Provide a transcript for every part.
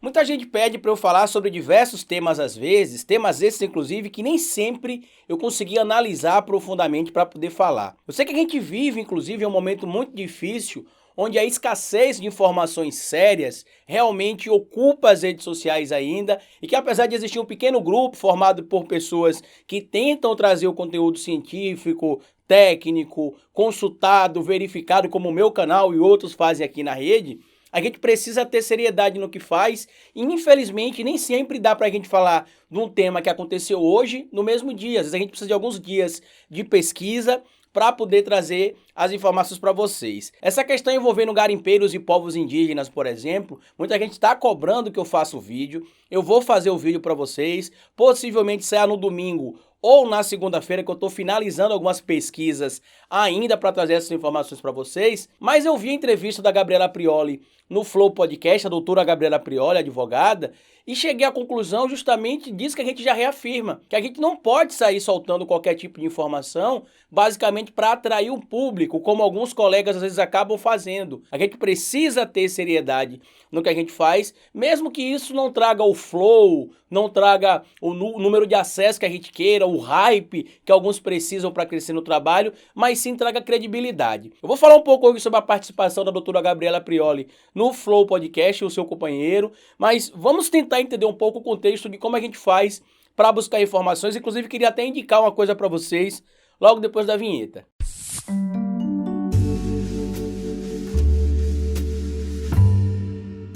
Muita gente pede para eu falar sobre diversos temas às vezes, temas esses inclusive que nem sempre eu consegui analisar profundamente para poder falar. Eu sei que a gente vive inclusive um momento muito difícil, onde a escassez de informações sérias realmente ocupa as redes sociais ainda e que apesar de existir um pequeno grupo formado por pessoas que tentam trazer o conteúdo científico, técnico, consultado, verificado como o meu canal e outros fazem aqui na rede, a gente precisa ter seriedade no que faz e, infelizmente, nem sempre dá para a gente falar de um tema que aconteceu hoje no mesmo dia. Às vezes a gente precisa de alguns dias de pesquisa para poder trazer as informações para vocês. Essa questão envolvendo garimpeiros e povos indígenas, por exemplo, muita gente está cobrando que eu faça o vídeo. Eu vou fazer o vídeo para vocês, possivelmente saia no domingo ou na segunda-feira, que eu estou finalizando algumas pesquisas ainda para trazer essas informações para vocês, mas eu vi a entrevista da Gabriela Prioli no Flow Podcast, a doutora Gabriela Prioli, advogada, e cheguei à conclusão justamente disso que a gente já reafirma, que a gente não pode sair soltando qualquer tipo de informação, basicamente para atrair um público, como alguns colegas às vezes acabam fazendo. A gente precisa ter seriedade no que a gente faz, mesmo que isso não traga o flow, não traga o número de acessos que a gente queira, o hype que alguns precisam para crescer no trabalho, mas sim traga credibilidade. Eu vou falar um pouco hoje sobre a participação da doutora Gabriela Prioli no Flow Podcast, o seu companheiro, mas vamos tentar entender um pouco o contexto de como a gente faz para buscar informações. Inclusive, queria até indicar uma coisa para vocês logo depois da vinheta.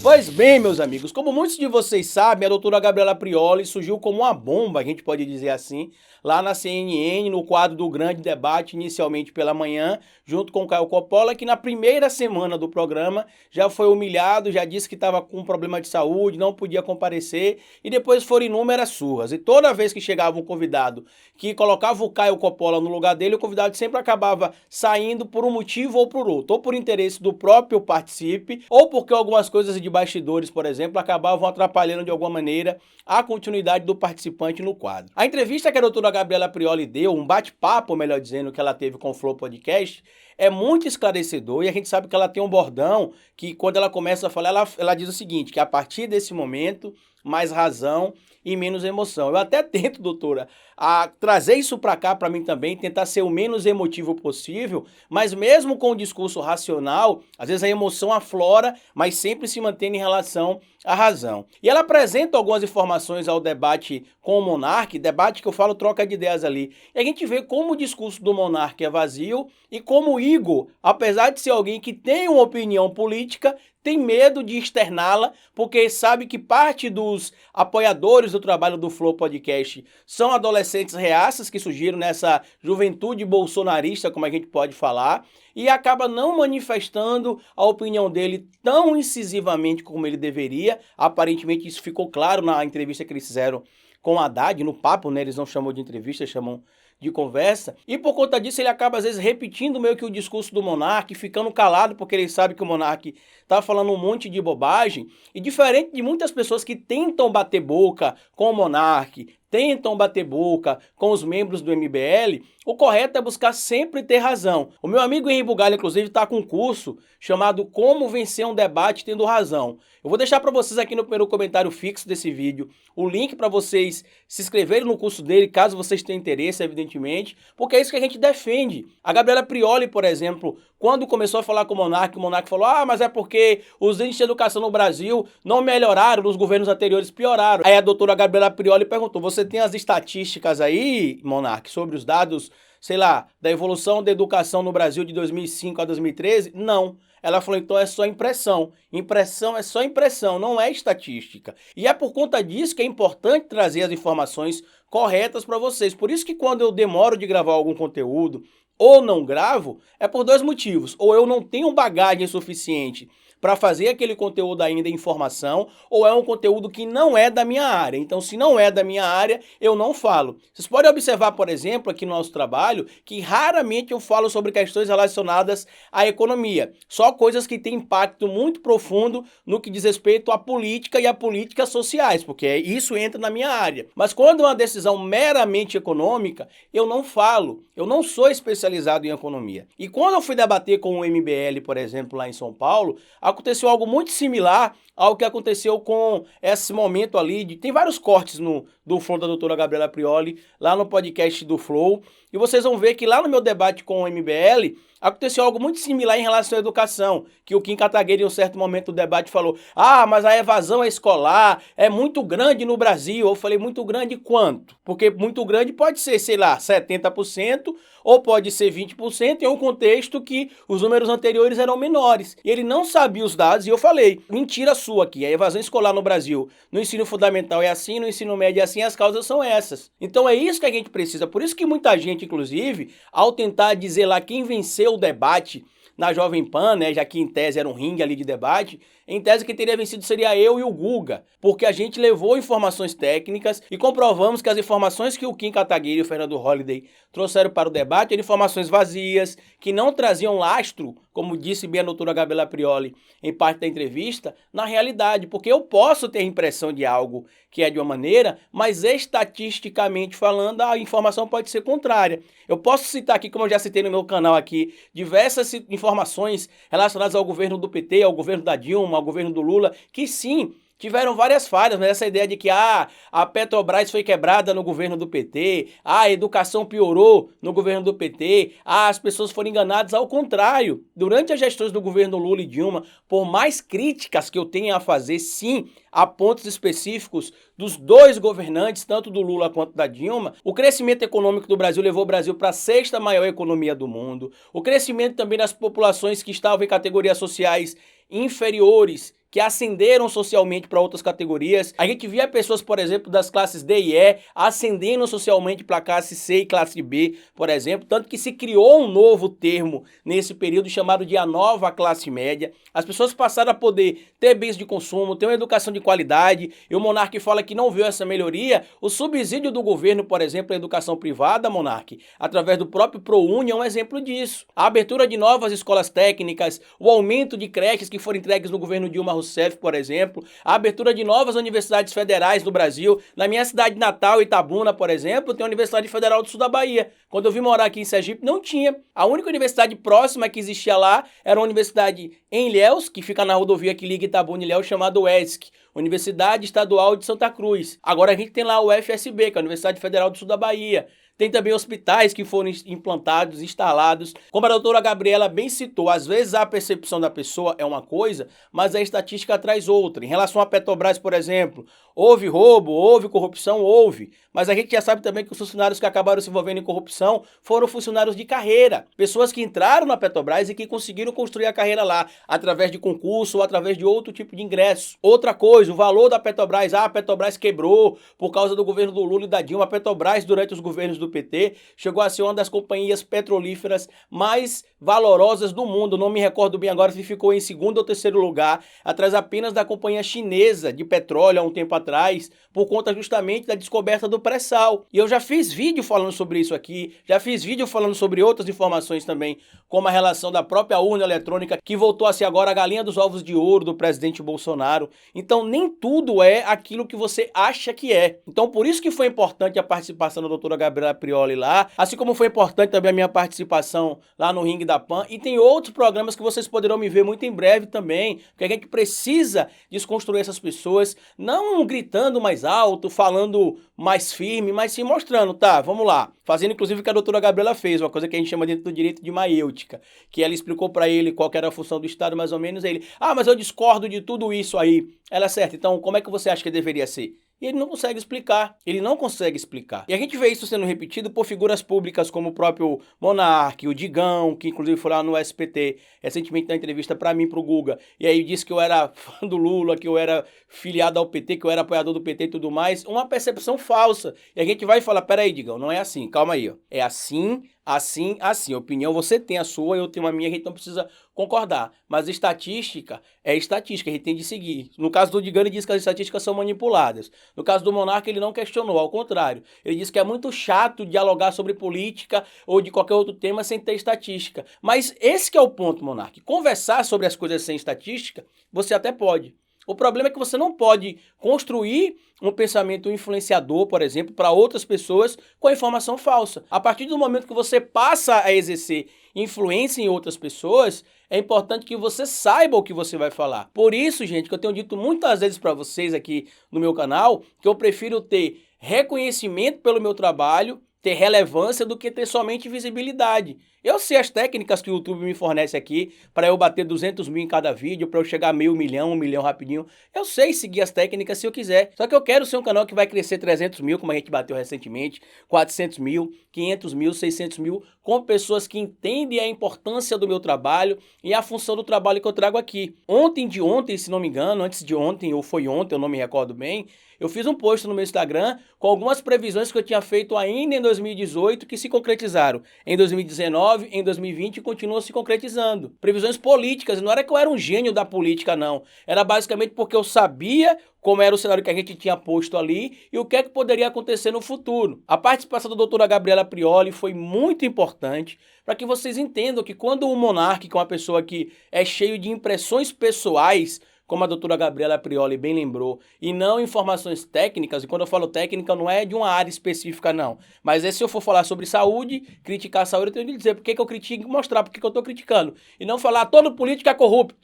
Pois bem, meus amigos, como muitos de vocês sabem, a doutora Gabriela Prioli surgiu como uma bomba, a gente pode dizer assim, lá na CNN, no quadro do Grande Debate, inicialmente pela manhã, junto com o Caio Coppola, que na primeira semana do programa já foi humilhado, já disse que estava com um problema de saúde, não podia comparecer, e depois foram inúmeras surras. E toda vez que chegava um convidado que colocava o Caio Coppola no lugar dele, o convidado sempre acabava saindo por um motivo ou por outro, ou por interesse do próprio participe, ou porque algumas coisas de bastidores, por exemplo, acabavam atrapalhando de alguma maneira a continuidade do participante no quadro. A entrevista que a doutora Gabriela Prioli deu, um bate-papo, melhor dizendo, que ela teve com o Flow Podcast, é muito esclarecedor e a gente sabe que ela tem um bordão que quando ela começa a falar, ela diz o seguinte, que a partir desse momento, mais razão e menos emoção. Eu até tento, doutora, a trazer isso para cá para mim também, tentar ser o menos emotivo possível, mas mesmo com o discurso racional, às vezes a emoção aflora, mas sempre se mantém em relação à razão. E ela apresenta algumas informações ao debate com o Monark, debate que eu falo troca de ideias ali, e a gente vê como o discurso do Monark é vazio e como o Igor, apesar de ser alguém que tem uma opinião política, tem medo de externá-la, porque sabe que parte dos apoiadores do trabalho do Flow Podcast são adolescentes reaças que surgiram nessa juventude bolsonarista, como a gente pode falar, e acaba não manifestando a opinião dele tão incisivamente como ele deveria. Aparentemente isso ficou claro na entrevista que eles fizeram com o Haddad, no papo, né? Eles não chamam de entrevista, chamam de conversa, e por conta disso ele acaba às vezes repetindo meio que o discurso do Monark, ficando calado porque ele sabe que o Monark tá falando um monte de bobagem, e diferente de muitas pessoas que tentam bater boca com o Monark, tentam bater boca com os membros do MBL, o correto é buscar sempre ter razão. O meu amigo Henri Bugalho, inclusive, está com um curso chamado Como Vencer um Debate Tendo Razão. Eu vou deixar para vocês aqui no primeiro comentário fixo desse vídeo o link para vocês se inscreverem no curso dele, caso vocês tenham interesse, evidentemente, porque é isso que a gente defende. A Gabriela Prioli, por exemplo, quando começou a falar com o Monark falou, mas é porque os índices de educação no Brasil não melhoraram, nos governos anteriores pioraram. Aí a doutora Gabriela Prioli perguntou, você tem as estatísticas aí, Monark, sobre os dados, sei lá, da evolução da educação no Brasil de 2005 a 2013? Não. Ela falou, então é só impressão. Impressão é só impressão, não é estatística. E é por conta disso que é importante trazer as informações corretas para vocês. Por isso que quando eu demoro de gravar algum conteúdo ou não gravo, é por dois motivos. Ou eu não tenho bagagem suficiente para fazer aquele conteúdo ainda em informação, ou é um conteúdo que não é da minha área. Então, se não é da minha área, eu não falo. Vocês podem observar, por exemplo, aqui no nosso trabalho, que raramente eu falo sobre questões relacionadas à economia. Só coisas que têm impacto muito profundo no que diz respeito à política e a políticas sociais, porque isso entra na minha área. Mas quando é uma decisão meramente econômica, eu não falo. Eu não sou especializado em economia. E quando eu fui debater com o MBL, por exemplo, lá em São Paulo, aconteceu algo muito similar ao que aconteceu com esse momento ali. Tem vários cortes do Flow da doutora Gabriela Prioli, lá no podcast do Flow. E vocês vão ver que lá no meu debate com o MBL, aconteceu algo muito similar em relação à educação, que o Kim Kataguiri, em um certo momento do debate, falou: ah, mas a evasão escolar é muito grande no Brasil. Eu falei: muito grande quanto? Porque muito grande pode ser, sei lá, 70%, ou pode ser 20%, em um contexto que os números anteriores eram menores. E ele não sabia os dados, e eu falei: mentira sua aqui, a evasão escolar no Brasil, no ensino fundamental é assim, no ensino médio é assim, as causas são essas. Então é isso que a gente precisa. Por isso que muita gente, inclusive, ao tentar dizer lá quem venceu o debate na Jovem Pan, né, já que em tese era um ringue ali de debate, em tese quem teria vencido seria eu e o Guga, porque a gente levou informações técnicas e comprovamos que as informações que o Kim Kataguiri e o Fernando Holliday trouxeram para o debate eram informações vazias, que não traziam lastro, como disse bem a doutora Gabriela Prioli em parte da entrevista, na realidade, porque eu posso ter a impressão de algo que é de uma maneira, mas estatisticamente falando, a informação pode ser contrária. Eu posso citar aqui, como eu já citei no meu canal aqui, diversas informações relacionadas ao governo do PT, ao governo da Dilma, ao governo do Lula, que sim, tiveram várias falhas, mas essa ideia de que a Petrobras foi quebrada no governo do PT, a educação piorou no governo do PT, as pessoas foram enganadas, ao contrário. Durante as gestões do governo Lula e Dilma, por mais críticas que eu tenha a fazer, sim, a pontos específicos dos dois governantes, tanto do Lula quanto da Dilma, o crescimento econômico do Brasil levou o Brasil para a sexta maior economia do mundo, o crescimento também das populações que estavam em categorias sociais inferiores, que ascenderam socialmente para outras categorias. A gente via pessoas, por exemplo, das classes D e E ascendendo socialmente para a classe C e classe B, por exemplo, tanto que se criou um novo termo nesse período chamado de a nova classe média. As pessoas passaram a poder ter bens de consumo, ter uma educação de qualidade, e o Monark fala que não viu essa melhoria. O subsídio do governo, por exemplo, à educação privada, Monark, através do próprio ProUni, é um exemplo disso. A abertura de novas escolas técnicas, o aumento de creches que foram entregues no governo Dilma Rousseff, por exemplo, a abertura de novas universidades federais no Brasil. Na minha cidade natal, Itabuna, por exemplo, tem a Universidade Federal do Sul da Bahia. Quando eu vim morar aqui em Sergipe, não tinha. A única universidade próxima que existia lá era uma universidade em Ilhéus, que fica na rodovia que liga Itabuna e Ilhéus, chamada UESC, Universidade Estadual de Santa Cruz. Agora a gente tem lá o UFSB, que é a Universidade Federal do Sul da Bahia. Tem também hospitais que foram implantados, instalados. Como a doutora Gabriela bem citou, às vezes a percepção da pessoa é uma coisa, mas a estatística traz outra. Em relação à Petrobras, por exemplo, houve roubo, houve corrupção, houve. Mas a gente já sabe também que os funcionários que acabaram se envolvendo em corrupção foram funcionários de carreira. Pessoas que entraram na Petrobras e que conseguiram construir a carreira lá, através de concurso ou através de outro tipo de ingresso. Outra coisa, o valor da Petrobras. A Petrobras quebrou por causa do governo do Lula e da Dilma. A Petrobras, durante os governos do PT, chegou a ser uma das companhias petrolíferas mais valorosas do mundo. Não me recordo bem agora se ficou em segundo ou terceiro lugar, atrás apenas da companhia chinesa de petróleo há um tempo atrás, por conta justamente da descoberta do pré-sal. E eu já fiz vídeo falando sobre isso aqui, já fiz vídeo falando sobre outras informações também, como a relação da própria urna eletrônica, que voltou a ser agora a galinha dos ovos de ouro do presidente Bolsonaro. Então nem tudo é aquilo que você acha que é. Então por isso que foi importante a participação da doutora Gabriela Prioli lá, assim como foi importante também a minha participação lá no Ringue da Pan, e tem outros programas que vocês poderão me ver muito em breve também, porque a gente precisa desconstruir essas pessoas, não gritando mais alto, falando mais firme, mas sim mostrando, tá, vamos lá, fazendo inclusive o que a doutora Gabriela fez, uma coisa que a gente chama dentro do direito de maiêutica, que ela explicou pra ele qual que era a função do Estado, mais ou menos, ele, mas eu discordo de tudo isso aí. Ela, certo, então como é que você acha que deveria ser? E ele não consegue explicar, ele não consegue explicar. E a gente vê isso sendo repetido por figuras públicas como o próprio Monark, o Digão, que inclusive foi lá no SPT, recentemente na entrevista pra mim, pro Guga, e aí disse que eu era fã do Lula, que eu era filiado ao PT, que eu era apoiador do PT e tudo mais, uma percepção falsa. E a gente vai falar, peraí, Digão, não é assim, calma aí, ó. É assim, assim, assim. Opinião você tem a sua, eu tenho a minha, a gente não precisa concordar. Mas estatística é estatística, a gente tem de seguir. No caso do Digão, ele diz que as estatísticas são manipuladas. No caso do Monarca, ele não questionou, ao contrário. Ele disse que é muito chato dialogar sobre política ou de qualquer outro tema sem ter estatística. Mas esse que é o ponto, Monarca. Conversar sobre as coisas sem estatística, você até pode. O problema é que você não pode construir um pensamento influenciador, por exemplo, para outras pessoas com a informação falsa. A partir do momento que você passa a exercer influência em outras pessoas, é importante que você saiba o que você vai falar. Por isso, gente, que eu tenho dito muitas vezes para vocês aqui no meu canal, que eu prefiro ter reconhecimento pelo meu trabalho, ter relevância do que ter somente visibilidade. Eu sei as técnicas que o YouTube me fornece aqui para eu bater 200 mil em cada vídeo, para eu chegar a meio milhão, 1 milhão rapidinho. Eu sei seguir as técnicas se eu quiser. Só que eu quero ser um canal que vai crescer 300 mil, como a gente bateu recentemente, 400 mil, 500 mil, 600 mil, com pessoas que entendem a importância do meu trabalho e a função do trabalho que eu trago aqui. Ontem de ontem, se não me engano, antes de ontem, ou foi ontem, eu não me recordo bem, eu fiz um post no meu Instagram com algumas previsões que eu tinha feito ainda em 2018 que se concretizaram em 2019, em 2020 e continuam se concretizando. Previsões políticas, não era que eu era um gênio da política, não. Era basicamente porque eu sabia como era o cenário que a gente tinha posto ali e o que é que poderia acontecer no futuro. A participação da doutora Gabriela Prioli foi muito importante para que vocês entendam que quando o monarca, que é uma pessoa que é cheio de impressões pessoais, como a doutora Gabriela Prioli bem lembrou, e não informações técnicas, e quando eu falo técnica não é de uma área específica não, mas se eu for falar sobre saúde, criticar a saúde, eu tenho que dizer por que eu critico e mostrar por que eu estou criticando, e não falar todo político é corrupto.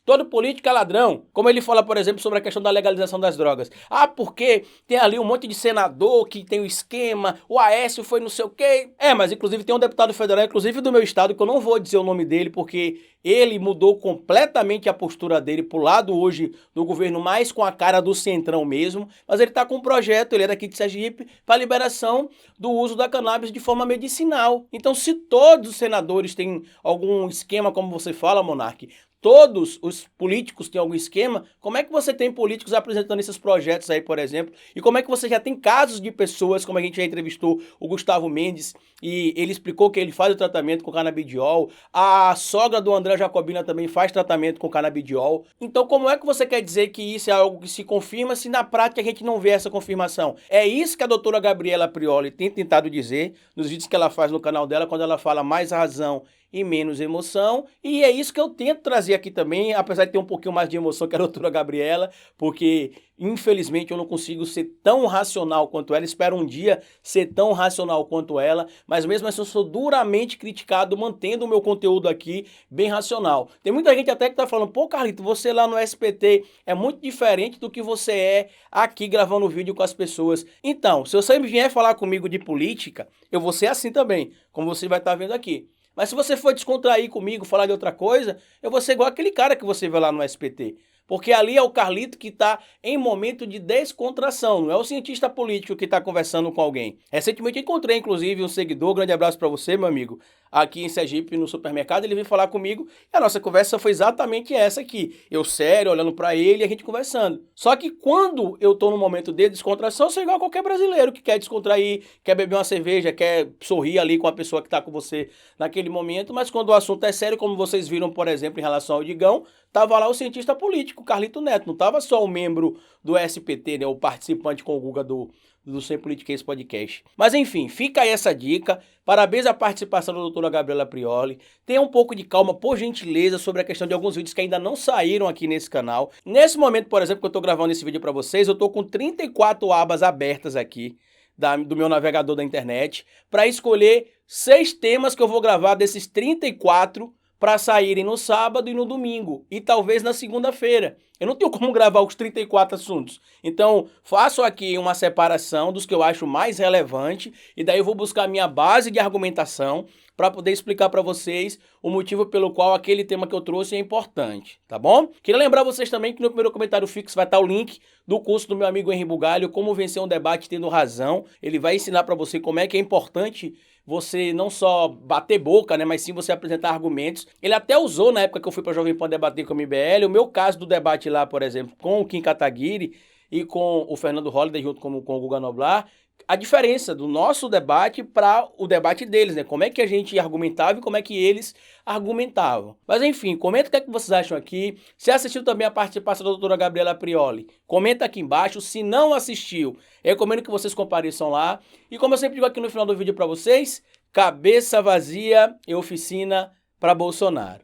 Todo político é ladrão. Como ele fala, por exemplo, sobre a questão da legalização das drogas. Ah, porque tem ali um monte de senador que tem o esquema, o Aécio foi não sei o quê. Mas inclusive tem um deputado federal, inclusive do meu estado, que eu não vou dizer o nome dele, porque ele mudou completamente a postura dele pro lado hoje do governo, mais com a cara do centrão mesmo. Mas ele tá com um projeto, ele é daqui de Sergipe, para liberação do uso da cannabis de forma medicinal. Então, se todos os senadores têm algum esquema, como você fala, Monark, todos os políticos têm algum esquema, como é que você tem políticos apresentando esses projetos aí, por exemplo? E como é que você já tem casos de pessoas, como a gente já entrevistou o Gustavo Mendes, e ele explicou que ele faz o tratamento com canabidiol, a sogra do André Jacobina também faz tratamento com canabidiol. Então como é que você quer dizer que isso é algo que se confirma se na prática a gente não vê essa confirmação? É isso que a doutora Gabriela Prioli tem tentado dizer nos vídeos que ela faz no canal dela, quando ela fala mais razão e menos emoção, e é isso que eu tento trazer aqui também, apesar de ter um pouquinho mais de emoção que a doutora Gabriela, porque infelizmente eu não consigo ser tão racional quanto ela, espero um dia ser tão racional quanto ela, mas mesmo assim eu sou duramente criticado mantendo o meu conteúdo aqui bem racional. Tem muita gente até que tá falando, pô Carlito, você lá no SPT é muito diferente do que você é aqui gravando vídeo com as pessoas. Então, se você vier falar comigo de política, eu vou ser assim também, como você vai estar vendo aqui. Mas se você for descontrair comigo, falar de outra coisa, eu vou ser igual aquele cara que você vê lá no SPT. Porque ali é o Carlito que está em momento de descontração, não é o cientista político que está conversando com alguém. Recentemente encontrei, inclusive, um seguidor, grande abraço para você, meu amigo, aqui em Sergipe, no supermercado, ele veio falar comigo e a nossa conversa foi exatamente essa aqui. Eu sério, olhando para ele e a gente conversando. Só que quando eu estou no momento de descontração, eu sou igual a qualquer brasileiro que quer descontrair, quer beber uma cerveja, quer sorrir ali com a pessoa que está com você naquele momento, mas quando o assunto é sério, como vocês viram, por exemplo, em relação ao Digão, tava lá o cientista político, Carlito Neto, não tava só o membro do SPT, né, o participante com o Guga do Sem Politiquês Podcast. Mas enfim, fica aí essa dica, parabéns à participação da doutora Gabriela Prioli, tenha um pouco de calma, por gentileza, sobre a questão de alguns vídeos que ainda não saíram aqui nesse canal. Nesse momento, por exemplo, que eu tô gravando esse vídeo para vocês, eu tô com 34 abas abertas aqui, do meu navegador da internet, para escolher 6 temas que eu vou gravar desses 34 para saírem no sábado e no domingo, e talvez na segunda-feira. Eu não tenho como gravar os 34 assuntos. Então, faço aqui uma separação dos que eu acho mais relevante, e daí eu vou buscar a minha base de argumentação para poder explicar para vocês o motivo pelo qual aquele tema que eu trouxe é importante, tá bom? Queria lembrar vocês também que no primeiro comentário fixo vai estar o link do curso do meu amigo Henri Bugalho, Como Vencer um Debate Tendo Razão. Ele vai ensinar para você como é que é importante você não só bater boca, né, mas sim você apresentar argumentos. Ele até usou, na época que eu fui para Jovem Pan debater com o MBL, o meu caso do debate lá, por exemplo, com o Kim Kataguiri e com o Fernando Holliday, junto com o Guga Noblar, a diferença do nosso debate para o debate deles, né? Como é que a gente argumentava e como é que eles argumentavam. Mas enfim, comenta o que é que vocês acham aqui. Se assistiu também a participação da doutora Gabriela Prioli, comenta aqui embaixo. Se não assistiu, eu recomendo que vocês compareçam lá. E como eu sempre digo aqui no final do vídeo para vocês, cabeça vazia e oficina para Bolsonaro.